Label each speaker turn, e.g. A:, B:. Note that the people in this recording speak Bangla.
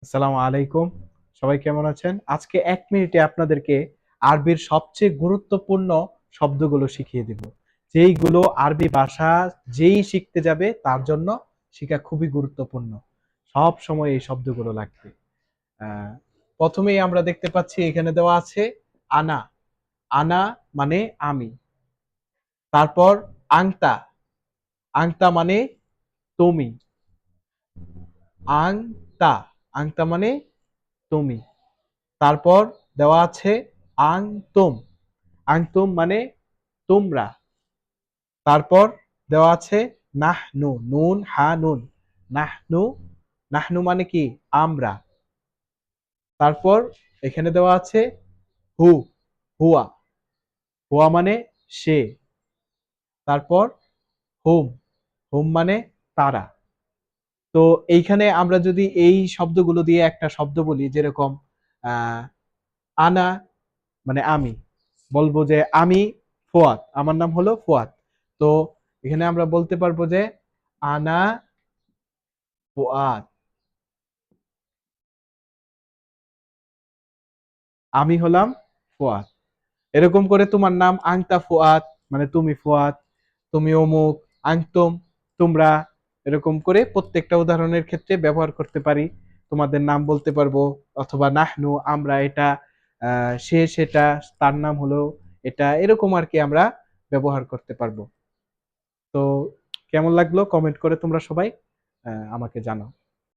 A: আসসালামু আলাইকুম। সবাই কেমন আছেন? আজকে ১ মিনিটে আপনাদেরকে আরবির সবচেয়ে গুরুত্বপূর্ণ শব্দগুলো শিখিয়ে দিব। যেইগুলো আরবি ভাষা যেই শিখতে যাবে তার জন্য শিখা খুবই গুরুত্বপূর্ণ। সবসময় এই শব্দগুলো লাগবে। আ ১ম এই আমরা দেখতে পাচ্ছি এখানে দেওয়া আছে আনা। আনা মানে আমি। তারপর আংতা। আংতা মানে তুমি। আংতা। আংতা মানে তুমি। তারপর দেওয়া আছে আনতুম। আনতুম মানে তোমরা। তারপর দেওয়া আছে নাহনু। নুন হা নুন। নাহনু। নাহনু মানে কি? আমরা। তারপর এখানে দেওয়া আছে হু। হুয়া। হুয়া মানে সে। তারপর হুম। হুম মানে তারা। তো এইখানে আমরা যদি এই শব্দগুলো দিয়ে একটা শব্দ বলি যেরকম আ আনা মানে আমি। বলবো যে আমি ফুয়াদ। আমার নাম হলো ফুয়াদ। তো এখানে আমরা বলতে পারবো যে আনা ফুয়াদ। আমি হলাম ফুয়াদ। এরকম করে তোমার নাম আংতা ফুয়াদ মানে তুমি ফুয়াদ, তুমি অমুক, আংতুম তোমরা এরকম করে প্রত্যেকটা উদাহরণের ক্ষেত্রে ব্যবহার করতে পারি। তোমাদের নাম বলতে পারবো অথবা নাহনু আমরা এটা, সে সেটা, তার নাম হলো এটা এরকম আরকি আমরা ব্যবহার করতে পারবো। তো কেমন লাগলো কমেন্ট করে তোমরা সবাই আমাকে জানাও।